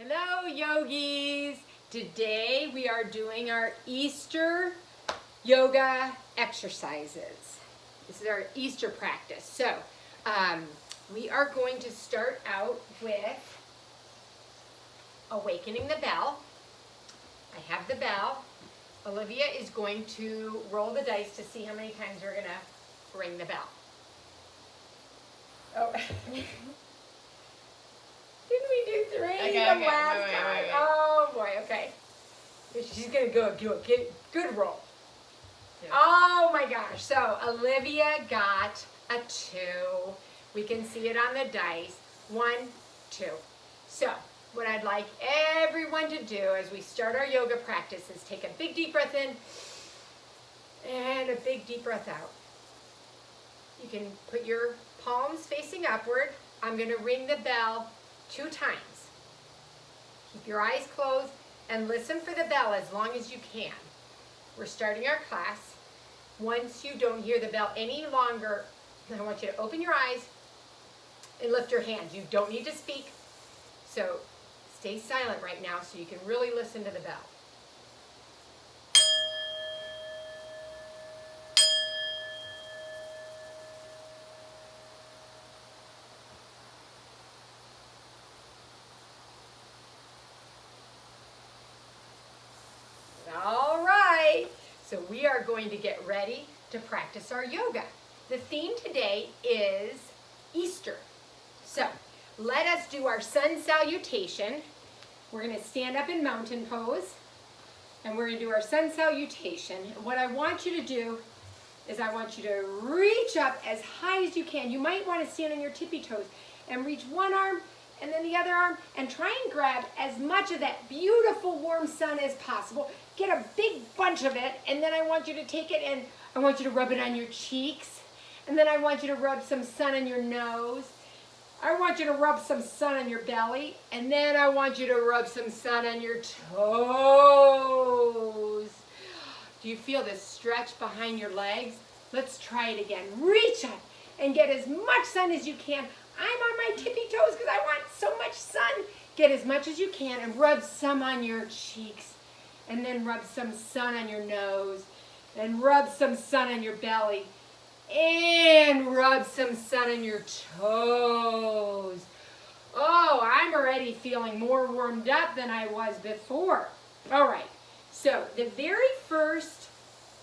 Hello yogis! Today we are doing our Easter yoga exercises. This is our Easter practice. So we are going to start out with awakening the bell. I have the bell. Olivia is going to roll the dice to see how many times we're going to ring the bell. Oh. Didn't we do three the last time? Wait. Oh boy, okay. She's gonna go do a good roll. Yeah. Oh my gosh, so Olivia got a 2. We can see it on the dice. 1, 2. So what I'd like everyone to do as we start our yoga practice is take a big deep breath in and a big deep breath out. You can put your palms facing upward. I'm gonna ring the bell 2 times. Keep your eyes closed and listen for the bell as long as you can. We're starting our class. Once you don't hear the bell any longer, I want you to open your eyes and lift your hands. You don't need to speak, so stay silent right now so you can really listen to the bell. All right, so we are going to get ready to practice our yoga. The theme today is Easter. So let us do our sun salutation. We're going to stand up in mountain pose and we're going to do our sun salutation. And what I want you to do is I want you to reach up as high as you can. You might want to stand on your tippy toes and reach one arm and then the other arm and try and grab as much of that beautiful warm sun as possible. Get a big bunch of it, and then I want you to take it and I want you to rub it on your cheeks, and then I want you to rub some sun on your nose. I want you to rub some sun on your belly, and then I want you to rub some sun on your toes. Do you feel this stretch behind your legs? Let's try it again. Reach up and get as much sun as you can. I'm on my tippy toes because I want so much sun. Get as much as you can and rub some on your cheeks. And then rub some sun on your nose. And rub some sun on your belly. And rub some sun on your toes. Oh, I'm already feeling more warmed up than I was before. All right, so the very first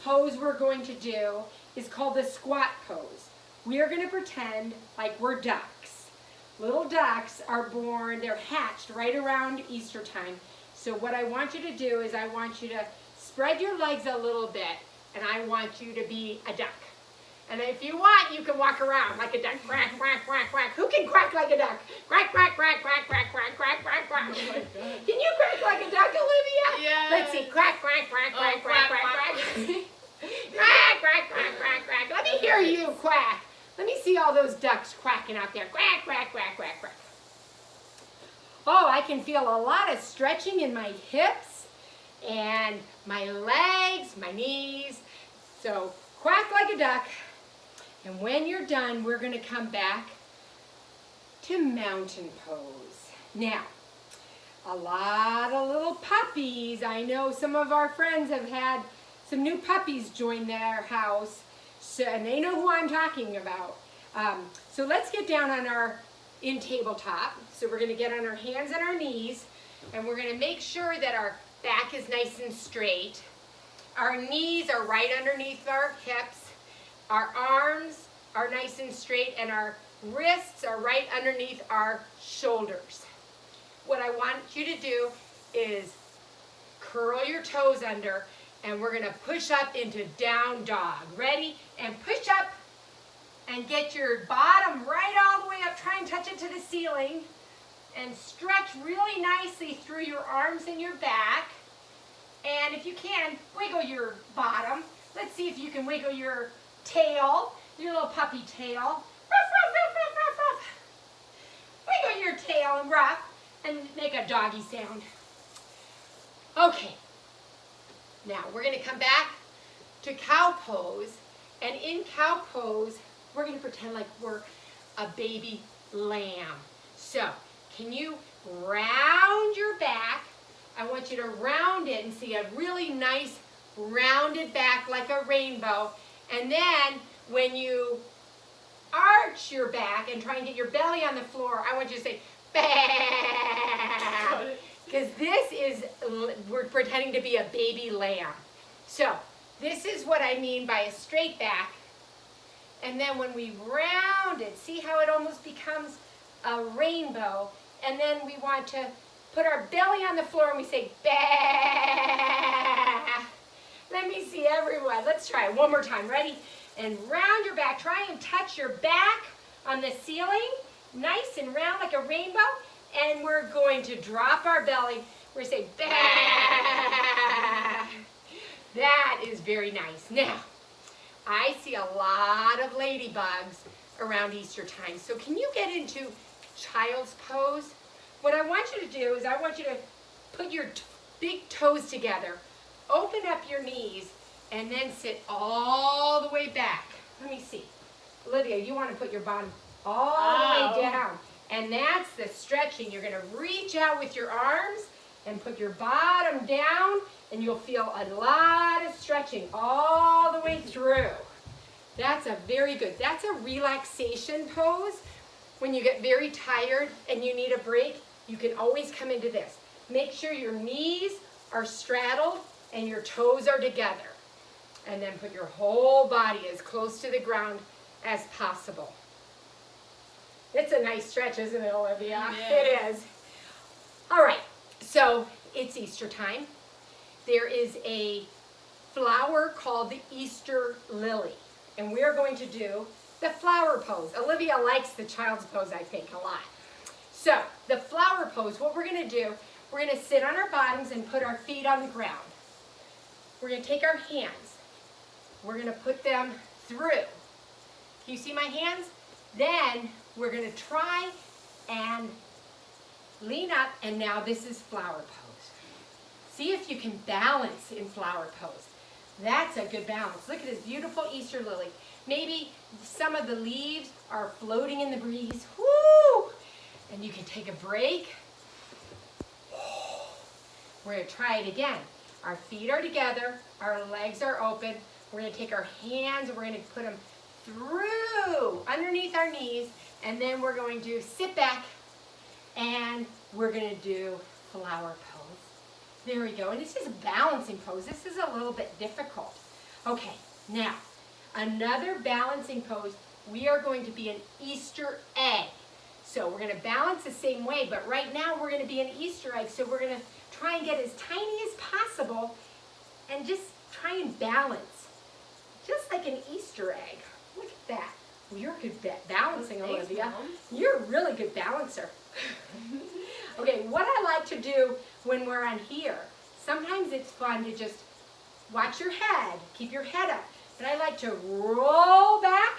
pose we're going to do is called the squat pose. We are going to pretend like we're ducks. Little ducks are born, they're hatched right around Easter time. So what I want you to do is I want you to spread your legs a little bit and I want you to be a duck. And if you want, you can walk around like a duck. Quack, quack, quack, quack. Who can quack like a duck? Quack, quack, quack, quack, quack, quack, quack, quack, quack. Can you quack like a duck, Olivia? Yeah. Let's see. Quack, quack, quack, quack, quack, quack, quack. Quack, quack, quack, quack, quack. Let me hear you quack. Let me see all those ducks quacking out there. Quack, quack, quack, quack, quack. Oh, I can feel a lot of stretching in my hips and my legs, my knees. So quack like a duck. And when you're done, we're going to come back to mountain pose. Now, a lot of little puppies. I know some of our friends have had some new puppies join their house, so, and they know who I'm talking about. So let's get down on our in tabletop. So we're going to get on our hands and our knees, and we're going to make sure that our back is nice and straight. Our knees are right underneath our hips. Our arms are nice and straight, and our wrists are right underneath our shoulders. What I want you to do is curl your toes under, and we're going to push up into down dog. Ready? And push up and get your bottom right all the way up. Try and touch it to the ceiling. And stretch really nicely through your arms and your back. And if you can, wiggle your bottom. Let's see if you can wiggle your tail, your little puppy tail. Ruff, ruff, ruff, ruff, ruff, ruff. Wiggle your tail and ruff and make a doggy sound. Okay. Now we're going to come back to cow pose. And in cow pose, we're going to pretend like we're a baby lamb. So Can you round your back? I want you to round it and see a really nice rounded back like a rainbow. And then when you arch your back and try and get your belly on the floor, I want you to say, bah! Because this is, we're pretending to be a baby lamb. So this is what I mean by a straight back. And then when we round it, see how it almost becomes a rainbow. And then we want to put our belly on the floor and we say, bah! Let me see everyone. Let's try it one more time. Ready? And round your back. Try and touch your back on the ceiling. Nice and round like a rainbow. And we're going to drop our belly. We're going to say, bah! That is very nice. Now, I see a lot of ladybugs around Easter time. So can you get into child's pose? What I want you to do is I want you to put your big toes together, open up your knees, and then sit all the way back. Let me see. Olivia, you want to put your bottom all the way down. And that's the stretching. You're going to reach out with your arms and put your bottom down, and you'll feel a lot of stretching all the way through. That's a very good, that's a relaxation pose. When you get very tired and you need a break, you can always come into this. Make sure your knees are straddled and your toes are together. And then put your whole body as close to the ground as possible. It's a nice stretch, isn't it, Olivia? Yeah. It is. All right, so it's Easter time. There is a flower called the Easter lily, and we're going to do the flower pose. Olivia likes the child's pose, I think, a lot. So, the flower pose, what we're going to do, we're going to sit on our bottoms and put our feet on the ground. We're going to take our hands. We're going to put them through. Can you see my hands? Then we're going to try and lean up, and now this is flower pose. See if you can balance in flower pose. That's a good balance. Look at this beautiful Easter lily. Maybe some of the leaves are floating in the breeze. Woo! And you can take a break. We're going to try it again. Our feet are together. Our legs are open. We're going to take our hands and we're going to put them through underneath our knees. And then we're going to sit back and we're going to do flower pose. There we go. And this is a balancing pose. This is a little bit difficult. Okay, now another balancing pose. We are going to be an Easter egg. So we're going to balance the same way, but right now we're going to be an Easter egg. So we're going to try and get as tiny as possible and just try and balance. Just like an Easter egg. Look at that. Well, you're good at balancing, Olivia. You're a really good balancer. Okay, what I like to do when we're on here, sometimes it's fun to just watch your head, keep your head up. But I like to roll back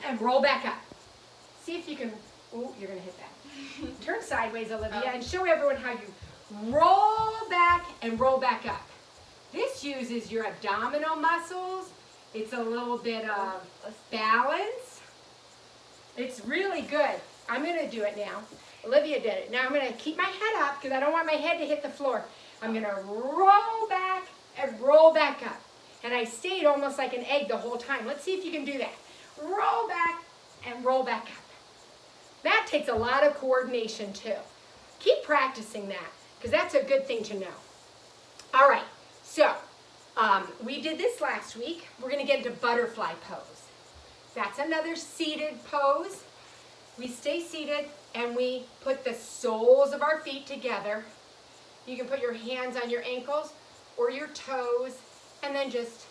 and roll back up. See if you can, oh, you're going to hit that. Turn sideways, Olivia, and show everyone how you roll back and roll back up. This uses your abdominal muscles. It's a little bit of balance. It's really good. I'm going to do it now. Olivia did it. Now I'm going to keep my head up because I don't want my head to hit the floor. I'm going to roll back and roll back up. And I stayed almost like an egg the whole time. Let's see if you can do that. Roll back and roll back up. That takes a lot of coordination too. Keep practicing that because that's a good thing to know. All right, so we did this last week. We're going to get into butterfly pose. That's another seated pose. We stay seated and we put the soles of our feet together. You can put your hands on your ankles or your toes and then just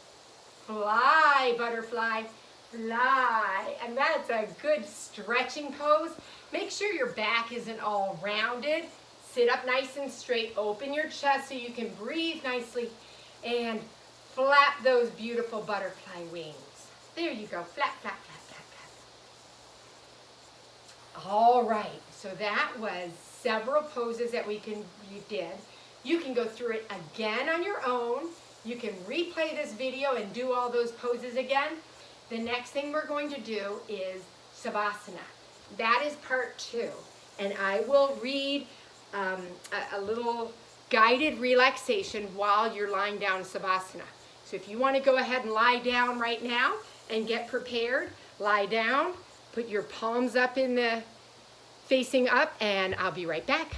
fly, butterfly, fly. And that's a good stretching pose. Make sure your back isn't all rounded. Sit up nice and straight. Open your chest so you can breathe nicely and flap those beautiful butterfly wings. There you go. Flap, flap, flap, flap, flap. All right. So that was several poses that you did. You can go through it again on your own. You can replay this video and do all those poses again. The next thing we're going to do is Savasana. That is part 2. and I will read a little guided relaxation while you're lying down in Savasana. So if you want to go ahead and lie down right now and get prepared, lie down, put your palms up in the facing up, and I'll be right back.